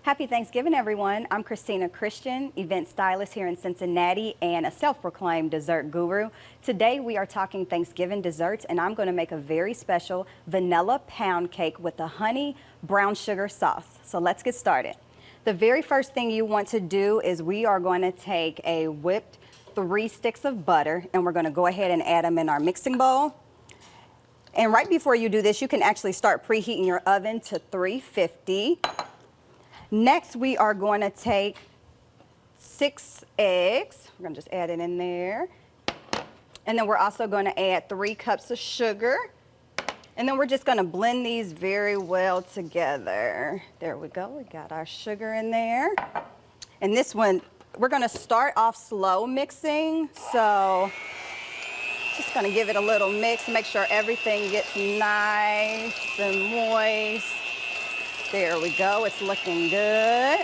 Happy Thanksgiving, everyone. I'm Christina Christian, event stylist here in Cincinnati and a self-proclaimed dessert guru. Today we are talking Thanksgiving desserts, and I'm going to make a very special vanilla pound cake with a honey brown sugar sauce. So let's get started. The very first thing you want to do is we are going to take a whipped 3 sticks of butter, and we're going to go ahead and add them in our mixing bowl. And right before you do this, you can actually start preheating your oven to 350. Next, we are going to take 6 eggs. We're going to just add it in there. And then we're also going to add 3 cups of sugar. And then we're just going to blend these very well together. There we go. We got our sugar in there. And this one, we're going to start off slow mixing. So just going to give it a little mix, make sure everything gets nice and moist. There we go, it's looking good.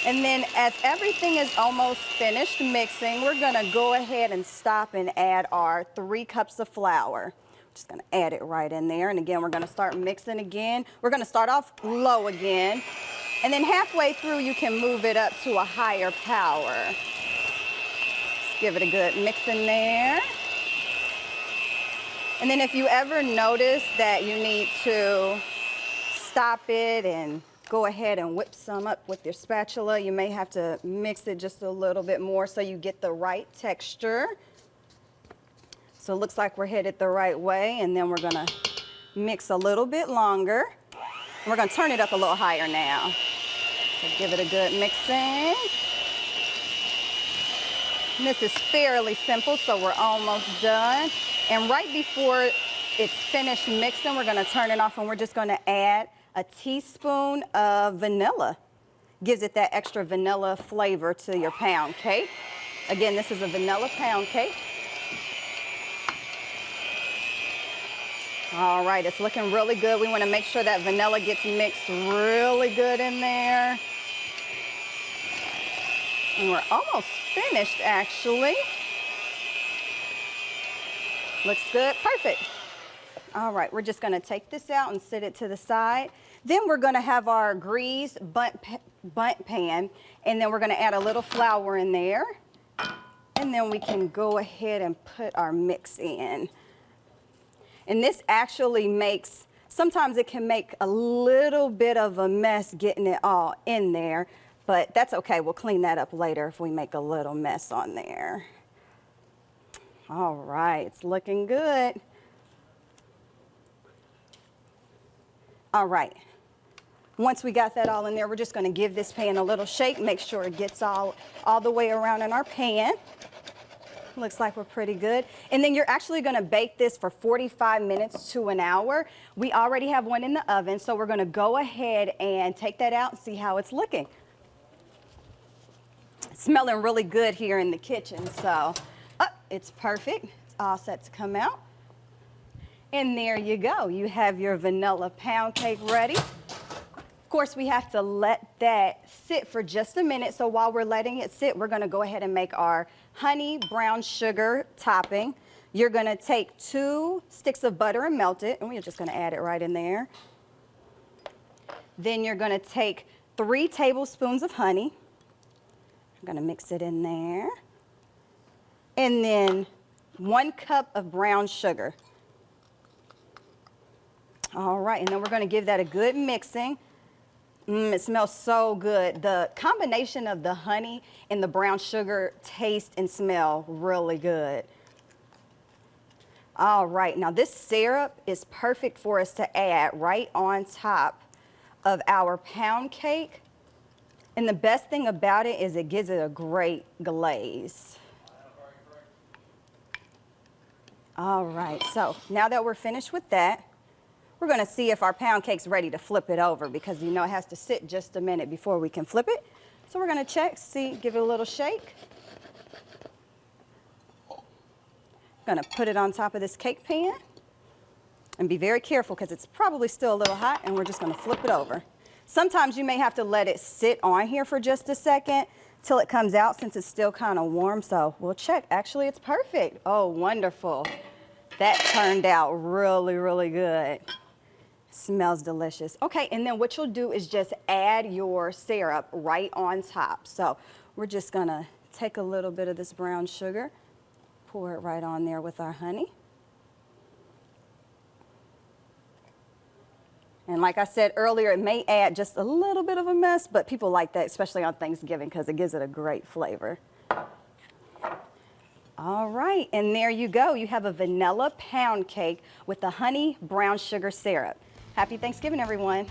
And then as everything is almost finished mixing, we're gonna go ahead and stop and add our 3 cups of flour. Just gonna add it right in there. And again, we're gonna start mixing again. We're gonna start off low again. And then halfway through, you can move it up to a higher power. Just give it a good mix in there. And then if you ever notice that you need to stop it and go ahead and whip some up with your spatula, you may have to mix it just a little bit more so you get the right texture. So it looks like we're headed the right way, and then we're gonna mix a little bit longer. We're gonna turn it up a little higher now. So give it a good mixing. And this is fairly simple, so we're almost done. And right before it's finished mixing, we're gonna turn it off, and we're just gonna add a teaspoon of vanilla. Gives it that extra vanilla flavor to your pound cake. Again, this is a vanilla pound cake. All right, it's looking really good. We want to make sure that vanilla gets mixed really good in there. And we're almost finished, actually. Looks good, perfect. All right, we're just gonna take this out and set it to the side. Then we're gonna have our greased bundt pan, and then we're gonna add a little flour in there. And then we can go ahead and put our mix in. And this actually makes, sometimes it can make a little bit of a mess getting it all in there, but that's okay, we'll clean that up later if we make a little mess on there. All right, it's looking good. All right, once we got that all in there, we're just gonna give this pan a little shake, make sure it gets all the way around in our pan. Looks like we're pretty good. And then you're actually gonna bake this for 45 minutes to an hour. We already have one in the oven, so we're gonna go ahead and take that out and see how it's looking. It's smelling really good here in the kitchen, so it's perfect. It's all set to come out. And there you go. You have your vanilla pound cake ready. Of course, we have to let that sit for just a minute. So while we're letting it sit, we're gonna go ahead and make our honey brown sugar topping. You're gonna take 2 sticks of butter and melt it, and we're just gonna add it right in there. Then you're gonna take 3 tablespoons of honey. I'm gonna mix it in there. And then 1 cup of brown sugar. All right, and then we're gonna give that a good mixing. It smells so good. The combination of the honey and the brown sugar taste and smell really good. All right, now this syrup is perfect for us to add right on top of our pound cake. And the best thing about it is it gives it a great glaze. All right, so now that we're finished with that, we're gonna see if our pound cake's ready to flip it over, because you know it has to sit just a minute before we can flip it. So we're gonna check, see, give it a little shake. Gonna put it on top of this cake pan and be very careful because it's probably still a little hot, and we're just gonna flip it over. Sometimes you may have to let it sit on here for just a second till it comes out, since it's still kind of warm, so we'll check. Actually, it's perfect. Oh, wonderful. That turned out really, really good. Smells delicious. Okay, and then what you'll do is just add your syrup right on top. So we're just gonna take a little bit of this brown sugar, pour it right on there with our honey. And like I said earlier, it may add just a little bit of a mess, but people like that, especially on Thanksgiving, because it gives it a great flavor. All right, and there you go. You have a vanilla pound cake with the honey brown sugar syrup. Happy Thanksgiving, everyone.